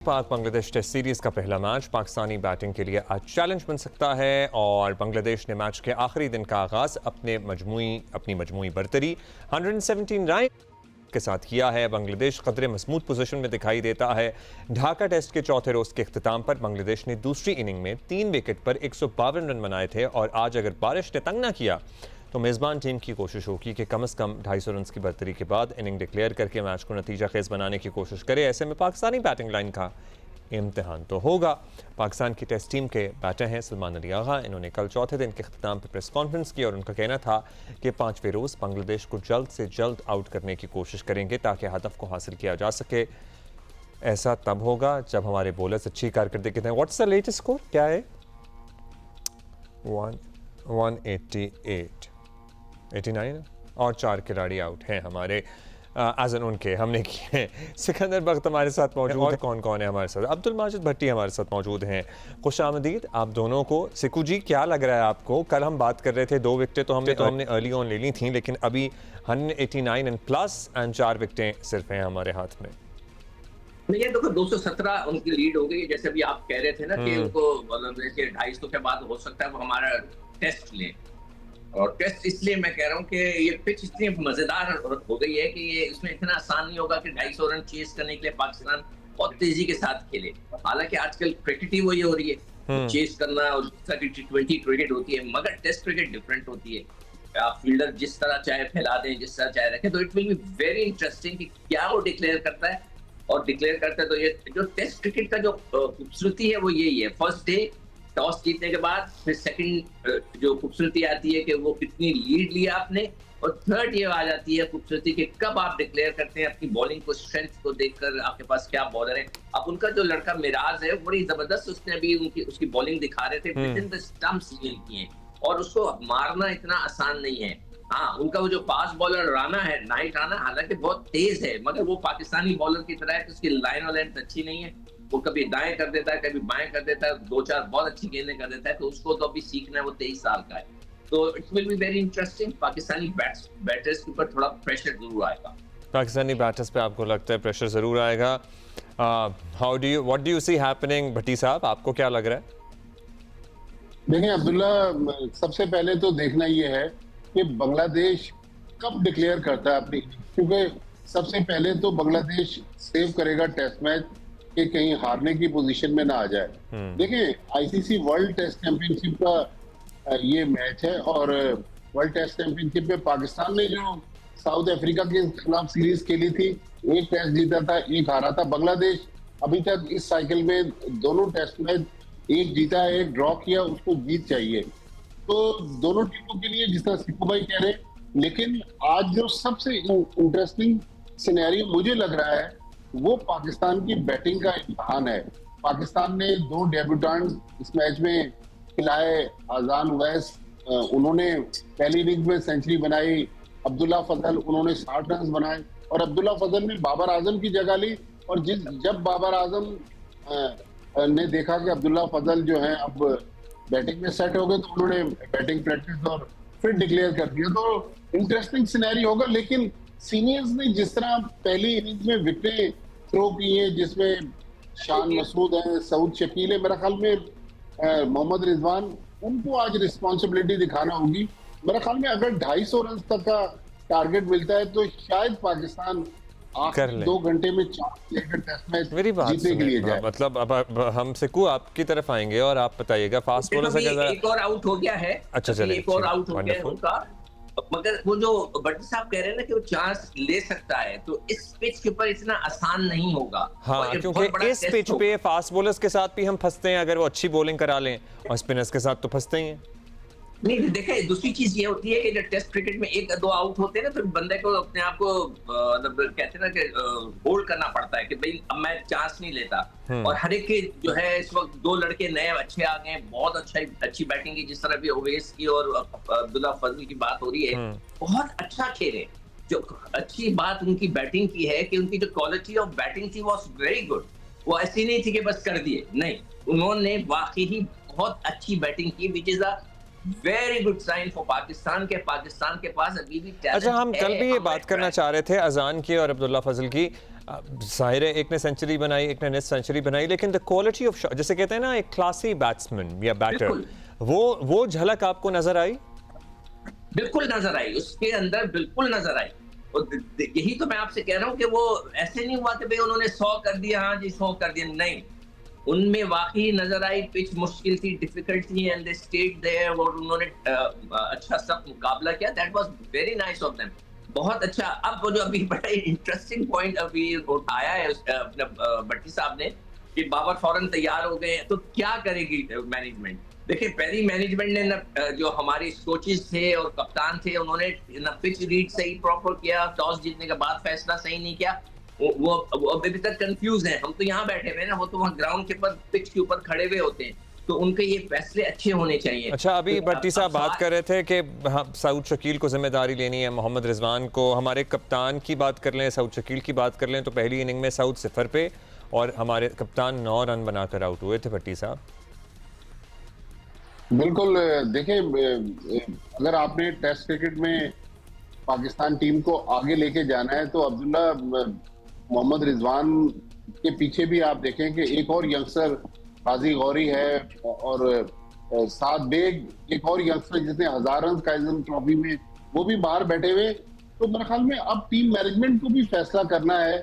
पाक Bangladesh test series का पहला मैच पाकिस्तानी बैटिंग के लिए आज चैलेंज बन सकता है और बांग्लादेश ने मैच के आखिरी दिन का आगाज अपनी मजमूई बरतरी 117 रन के साथ किया है। बांग्लादेश कदरे मजबूत पोजीशन में दिखाई देता है। ढाका टेस्ट के चौथे रोज के इख्तिताम पर बांग्लादेश ने दूसरी इनिंग में 3 विकेट पर 152 रन बनाए थे और आज अगर बारिश ने तंग न किया तो मेज़बान टीम की कोशिश होगी कि कम से कम 250 रन की बर्तरी के बाद इनिंग डिक्लेयर करके मैच को नतीजा खेज बनाने की कोशिश करे। ऐसे में पाकिस्तानी बैटिंग लाइन का इम्तिहान तो होगा। पाकिस्तान की टेस्ट टीम के बैटर हैं सलमान अली आगा। इन्होंने कल चौथे दिन के इख्तिताम पर प्रेस कॉन्फ्रेंस की और उनका कहना था कि 5वें रोज़ बांग्लादेश को जल्द से जल्द आउट करने की कोशिश करेंगे ताकि हदफ को हासिल किया जा सके। ऐसा तब होगा जब हमारे बॉलर्स अच्छी कारकर्दगी दें। व्हाट्स द लेटेस्ट स्कोर क्या है? 188 89 और 4 खिलाड़ी आउट हैं हमारे आजन उनके हमने किए हैं। सिकंदर बख्त हमारे साथ मौजूद है। कौन कौन है हमारे साथ? अब्दुल माजिद भट्टी हमारे साथ मौजूद हैं। खुशामदीद आप दोनों को। सिकू जी क्या लग रहा है आपको? कल हम बात कर रहे थे 2 विकेटें तो हमने अर्ली ऑन ले ली थी, लेकिन अभी 189 एंड प्लस एंड 4 विकेटें सिर्फ हैं हमारे हाथ में। नहीं, ये देखो 217 उनकी लीड हो गई। जैसे अभी आप कह रहे थे ना कि उनको मतलब 250 के बाद हो सकता है वो हमारा टेस्ट ले, और टेस्ट इसलिए मैं कह रहा हूँ कि ये पिच इतनी मजेदार हो गई है कि ये इसमें इतना आसान नहीं होगा कि 250 रन चेस करने के लिए पाकिस्तान बहुत तेजी के साथ खेले। हालांकि आजकल क्रिकेट ही वही हो रही है, चेस करना और T20 क्रिकेट होती है, मगर टेस्ट क्रिकेट डिफरेंट होती है। आप फील्डर जिस तरह चाहे फैला दें, जिस तरह चाहे रखें, तो it will be very interesting कि क्या वो डिक्लेयर करता है। और डिक्लेयर करता है तो ये जो टेस्ट क्रिकेट का जो खूबसूरती है वो यही है। फर्स्ट डे टॉस जीतने के बाद फिर सेकंड जो खूबसूरती आती है कि वो कितनी लीड लिया आपने, और थर्ड ये आ जाती है खूबसूरती कि कब आप डिक्लेयर करते हैं अपनी बॉलिंग को, स्ट्रेंथ को देखकर आपके पास क्या बॉलर है। अब उनका जो लड़का मिराज है बड़ी जबरदस्त उसने अभी उसकी बॉलिंग दिखा रहे थे, विद इन द स्टंप्स किए, और उसको मारना इतना आसान नहीं है। हाँ, उनका वो जो फास्ट बॉलर राना है, नाइट राना, हालांकि बहुत तेज है, मगर वो पाकिस्तानी बॉलर की तरह है कि उसकी लाइन और लेंथ अच्छी नहीं है। वो कभी दाएं कर देता है, कभी बाएं कर देता है, 2-4 बहुत अच्छी गेंदें कर देता है, तो उसको तो अभी सीखना है। वो 23 साल का है, तो it will be very interesting. Pakistani batters के ऊपर थोड़ा प्रेशर जरूर आएगा। पाकिस्तानी बैटर्स पे आपको लगता है प्रेशर जरूर आएगा? What do you see happening Bhatti sahab, आपको क्या लग रहा है? देखिए अब्दुल्ला, सबसे पहले तो देखना ये है कि बांग्लादेश कब डिक्लेयर करता है अपनी, क्योंकि सबसे पहले तो बांग्लादेश सेव करेगा टेस्ट मैच कि कहीं हारने की पोजीशन में ना आ जाए। देखिए आईसीसी वर्ल्ड टेस्ट चैंपियनशिप का ये मैच है, और वर्ल्ड टेस्ट चैंपियनशिप में पाकिस्तान ने जो साउथ अफ्रीका के खिलाफ सीरीज खेली थी, एक टेस्ट जीता था, एक हारा था। बांग्लादेश अभी तक इस साइकिल में दोनों टेस्ट मैच, एक जीता है, एक ड्रॉ किया, उसको जीत चाहिए। तो दोनों टीमों के लिए जिस तरह सिक्कू भाई कह रहे, लेकिन आज जो सबसे इंटरेस्टिंग सिनेरियो मुझे लग रहा है वो पाकिस्तान की बैटिंग का इम्तिहान है। पाकिस्तान ने 2 डेब्यूटेंट इस मैच में खिलाए। अजान उवैस, उन्होंने पहली इनिंग में सेंचुरी बनाई। अब्दुल्ला फजल, उन्होंने 60 रन बनाए, और अब्दुल्ला फजल ने बाबर आजम की जगह ली। और जब बाबर आजम ने देखा कि अब्दुल्ला फजल जो है अब बैटिंग में सेट हो गए, तो उन्होंने बैटिंग प्रैक्टिस और फिर डिक्लेयर कर दिया। तो इंटरेस्टिंग सिनेरियो होगा। लेकिन सीनियर्स ने जिस तरह पहली इनिंग्स में विकेटें थ्रो की हैं, जिसमें शान मसूद है, सऊद शकील है, मेरा ख्याल में मोहम्मद रिजवान, उनको आज रिस्पॉन्सिबिलिटी दिखाना होगी। मेरा ख्याल में अगर 250 रन तक का टारगेट मिलता है तो शायद पाकिस्तान आखिरी 2 घंटे में 4 लेकर टेस्ट मैच जीतने के लिए जाए। मतलब अब हम सिकू आपकी तरफ आएंगे और आप बताइएगा फास्ट बॉलर से क्या। एक और आउट हो गया है। अच्छा चलिए, एक और आउट हो गया है उनका, मगर वो जो भट्टी साहब कह रहे हैं ना कि वो चांस ले सकता है, तो इस पिच के ऊपर इतना आसान नहीं होगा। हाँ, क्योंकि इस पिच पे फास्ट बॉलर्स के साथ भी हम फंसते हैं अगर वो अच्छी बॉलिंग करा लें, और स्पिनर्स के साथ तो फंसते ही हैं। नहीं, देखिए दूसरी चीज ये होती है कि जब टेस्ट क्रिकेट में 1-2 आउट होते हैं ना, तो बंदे को अपने आप को मतलब कहते हैं ना कि होल्ड करना पड़ता है कि भाई अब मैं चांस नहीं लेता। और हर एक के जो है इस वक्त 2 लड़के नए अच्छे आ गए, बहुत अच्छी बैटिंग की, जिस तरह भी ओवैस की और अब्दुल्ला फजल की बात हो रही है, बहुत अच्छा खेले। जो अच्छी बात उनकी बैटिंग की है कि उनकी जो क्वालिटी ऑफ बैटिंग थी वाज वेरी गुड। वो ऐसी नहीं थी कि बस कर दिए, नहीं, उन्होंने वाकई ही बहुत अच्छी बैटिंग की, which is very good sign for Pakistan के पास अभी भी टैलेंट अच्छा, हम कल है। भी ये बात करना चाह रहे थे अजान की और अब्दुल्ला फजल की। जाहिर है एक ने सेंचुरी बनाई, एक ने नेक्स्ट सेंचुरी बनाई, लेकिन द क्वालिटी ऑफ शॉट, जैसे कहते हैं ना एक क्लासी बैट्समैन या बैटर, बिल्कुल। वो झलक आपको नजर आई? बिल्कुल नजर आई, उसके अंदर बिल्कुल नजर आई। और यही तो मैं आपसे कह रहा हूँ कि वो ऐसे नहीं हुआ कि भाई उन्होंने 100 कर दिया, हाँ जी 100 कर दिया, नहीं, उनमें वाकई नजर आई पिच मुश्किल थी, डिफिकल्ट थी, एंड दे स्टेड देयर, और उन्होंने अच्छा सब मुकाबला किया। That was very nice of them, बहुत अच्छा। अब वो जो अभी बड़ा इंटरेस्टिंग पॉइंट अभी उठाया है अपने भट्टी साहब ने कि बाबर फौरन तैयार हो गए, तो क्या करेगी मैनेजमेंट? देखिए, पहली मैनेजमेंट ने न जो हमारे कोचेस थे और कप्तान थे, उन्होंने न पिच रीड सही प्रॉपर किया, टॉस जीतने के बाद फैसला सही नहीं किया। वो अभी तक कंफ्यूज हैं। हम तो यहाँ बैठे हुए हैं ना, वो तो वहाँ ग्राउंड के ऊपर पिच के ऊपर खड़े हुए होते हैं, तो उनके ये फैसले अच्छे होने चाहिए। अच्छा, अभी तो भट्टी साहब बात कर रहे थे कि हाँ, सऊद शकील को जिम्मेदारी लेनी है, मोहम्मद रिजवान को। हमारे कप्तान की बात कर लें, सऊद शकील की बात कर लें, तो पहली इनिंग में सऊद 0 पे और हमारे कप्तान 9 रन बनाकर आउट हुए थे। भट्टी साहब बिल्कुल, देखिए, अगर आपने टेस्ट क्रिकेट में पाकिस्तान टीम को आगे लेके जाना है तो अब्दुल्ला, मोहम्मद रिजवान के पीछे भी आप देखें कि एक और यंगस्टर काजी गौरी है, और साद बेग एक और यंगस्टर जिसने 1000 रन काइजन ट्रॉफी में, वो भी बाहर बैठे हुए। तो मेरे ख्याल में अब टीम मैनेजमेंट को भी फैसला करना है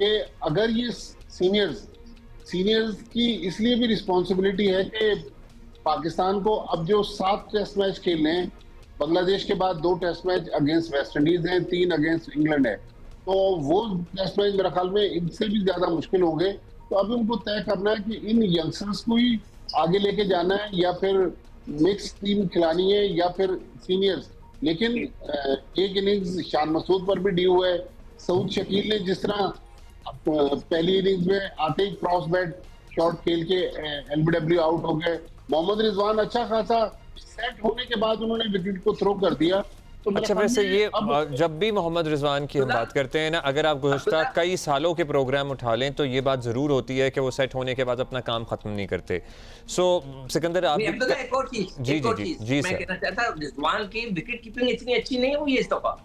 कि अगर ये सीनियर्स की इसलिए भी रिस्पॉन्सिबिलिटी है कि पाकिस्तान को अब जो 7 टेस्ट मैच खेलने हैं, बांग्लादेश के बाद 2 test match against West Indies हैं, 3 अगेंस्ट इंग्लैंड है, तो वो टेस्ट मैच मेरे ख्याल में इनसे भी ज्यादा मुश्किल होंगे। तो अभी उनको तय करना है कि इन यंगस्टर्स को ही आगे लेके जाना है या फिर मिक्स टीम खिलानी है या फिर सीनियर्स। लेकिन एक इनिंग्स शान मसूद पर भी ड्यू है। सऊद शकील ने जिस तरह पहली इनिंग्स में आते ही क्रॉस बैट शॉट खेल के एलबीडब्ल्यू आउट हो गए। मोहम्मद रिजवान अच्छा खासा सेट होने के बाद उन्होंने विकेट को थ्रो कर दिया। तो अच्छा, वैसे ये जब भी मोहम्मद रिजवान की हम बात करते हैं ना, अगर आप गुज़श्ता कई सालों के प्रोग्राम उठा लें तो ये बात जरूर होती है कि वो सेट होने के बाद अपना काम खत्म नहीं करते। सो सिकंदर, आप एक और चीज जी मैं कहना चाहता हूं, रिजवान की विकेट कीपिंग इतनी अच्छी नहीं हुई है इस दफा,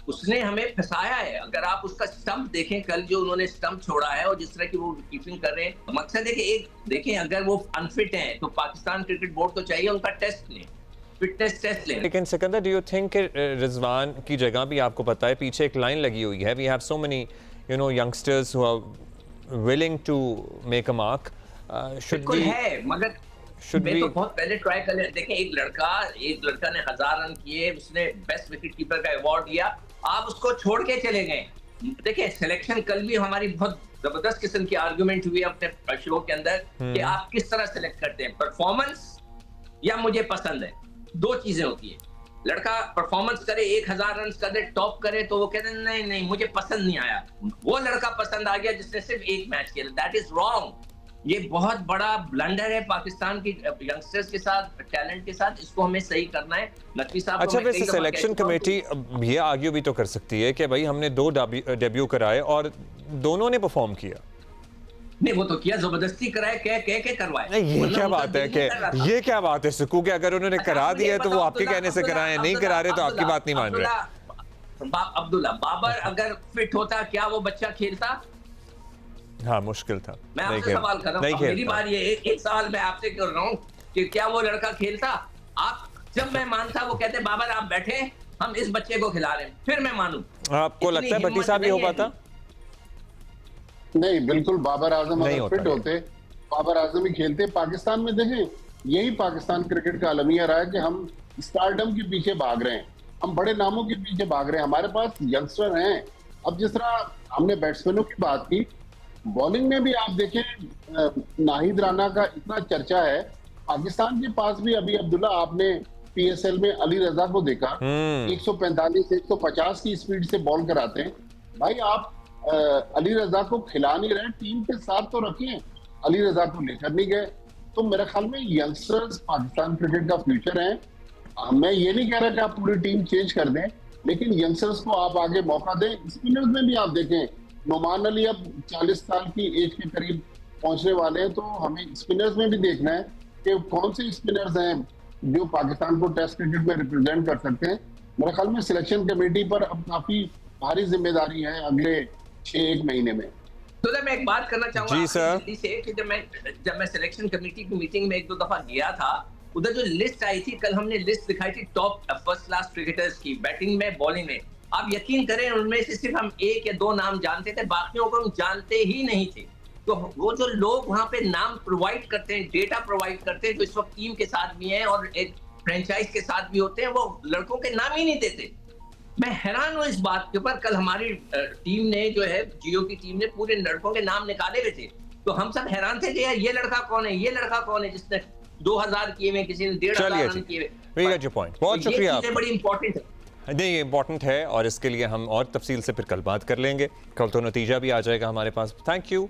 उसने हमें फंसाया है। अगर आप उसका स्टंप देखें, कल जो उन्होंने स्टंप छोड़ा है और जिस तरह की वो कीपिंग कर रहे हैं, मकसद है कि एक देखें, अगर वो अनफिट है तो पाकिस्तान क्रिकेट बोर्ड तो चाहिए उनका टेस्ट लें, फिटनेस टेस्ट लें। लेकिन Sikandar, do you think Rizwan की जगह भी आपको पता है पीछे एक लाइन लगी हुई है, we have so many youngsters who are willing to make a mark, should be है, मगर मैं तो बहुत पहले ट्राई कर लिया। देखें, एक लड़का ने 1000 रन किए, उसने बेस्ट विकेट कीपर का अवार्ड लिया, आप उसको छोड़ के चले गए। देखिए, सिलेक्शन कल भी हमारी बहुत जबरदस्त किस्म की आर्गुमेंट हुई अपने शो के अंदर कि आप किस तरह सिलेक्ट करते हैं, परफॉर्मेंस या मुझे पसंद है, 2 चीजें होती है। लड़का परफॉर्मेंस करे, 1000 रन करे, टॉप करे, तो वो कहते हैं नहीं मुझे पसंद नहीं आया। वो लड़का पसंद आ गया जिसने सिर्फ 1 मैच खेला, दैट इज रॉन्ग। ये बहुत बड़ा ब्लंडर है पाकिस्तान की यंगस्टर्स के साथ, टैलेंट के साथ, इसको हमें सही करना है। नकवी साहब, अच्छा, वैसे सिलेक्शन कमेटी ये आर्ग्यू भी तो कर सकती है कि भाई हमने 2 डेब्यू कराए और दोनों ने परफॉर्म किया। नहीं, वो तो किया, जबरदस्ती कराए, कह करवाए। ये क्या बात है कि ये क्या बात है सुकू के अगर उन्होंने करा दिया है तो वो आपके कहने से कराए, नहीं करा रहे तो आपकी बात नहीं मान रहे। अब्दुल्ला, बाबर अगर फिट होता क्या वो बच्चा खेलता? हाँ, मुश्किल था। मैं आपसे सवाल कर रहा हूँ, मेरी बात ये एक सवाल मैं आपसे कर रहा हूँ कि क्या वो लड़का खेलता? आप जब मैं मानता, वो कहते बाबर आप बैठे, हम इस बच्चे को खिला रहे हैं, फिर मैं मानूं। आपको लगता है भट्टी साहब ये हो पाता? नहीं, बिल्कुल। बाबर आजम अगर फिट होते, बाबर आजम ही खेलते। पाकिस्तान में देखें, यही पाकिस्तान क्रिकेट का अलमिया रहा है कि हम स्टारडम के पीछे भाग रहे हैं, हम बड़े नामों के पीछे भाग रहे हैं। हमारे पास यंगस्टर हैं। अब जिस तरह हमने बैट्समैनों की बात की, बॉलिंग में भी आप देखें, नाहिद राना का इतना चर्चा है। पाकिस्तान के पास भी अभी अब्दुल्ला, आपने पीएसएल में अली रजा को देखा, 145 150 की स्पीड से बॉल कराते हैं। भाई, आप अली रजा को खिला नहीं रहे, टीम के साथ तो रखिए। अली रजा को लेकर नहीं गए। तो मेरे ख्याल में यंगस्टर्स पाकिस्तान क्रिकेट का फ्यूचर है। मैं ये नहीं कह रहा कि आप पूरी टीम चेंज कर दें, लेकिन यंगस्टर्स को आप आगे मौका दें। स्पिनर्स में भी आप देखें, नोमान अली अब 40 साल की एज के करीब पहुंचने वाले हैं, तो हमें स्पिनर्स में भी देखना है कि कौन से स्पिनर्स हैं जो पाकिस्तान को टेस्ट क्रिकेट में रिप्रेजेंट कर सकते हैं। मेरे ख्याल में सिलेक्शन कमेटी पर अब काफी भारी जिम्मेदारी है अगले 6-1 महीने में। तो मैं एक बात करना चाहूंगा जी सर। दिल्ली से कि जब मैं सिलेक्शन कमेटी की मीटिंग में 1-2 दफा गया था, उधर जो लिस्ट आई थी, कल हमने लिस्ट दिखाई थी टॉप फर्स्ट क्लास क्रिकेटर्स की, बैटिंग में, बॉलिंग में। आप यकीन करें उनमें से सिर्फ हम 1 या 2 नाम जानते थे, बाकियों को हम जानते ही नहीं थे। तो वो जो लोग वहां पे नाम प्रोवाइड करते हैं, डेटा प्रोवाइड करते हैं, जो इस वक्त टीम के साथ भी हैं और एक फ्रेंचाइज के साथ भी होते हैं, वो लड़कों के नाम ही नहीं देते। मैं हैरान हूं इस बात के ऊपर। कल हमारी टीम ने जो है, जियो की टीम ने पूरे लड़कों के नाम निकाले हुए थे, तो हम सब हैरान थे कि यार ये लड़का कौन है, ये लड़का कौन है जिसने 2000 किए हुए, किसी ने 1500 रन किए हुए। बहुत शुक्रिया। ये बड़ी इंपॉर्टेंट है। नहीं, ये इंपॉर्टेंट है और इसके लिए हम और तफसील से फिर कल बात कर लेंगे। कल तो नतीजा भी आ जाएगा हमारे पास। Thank you.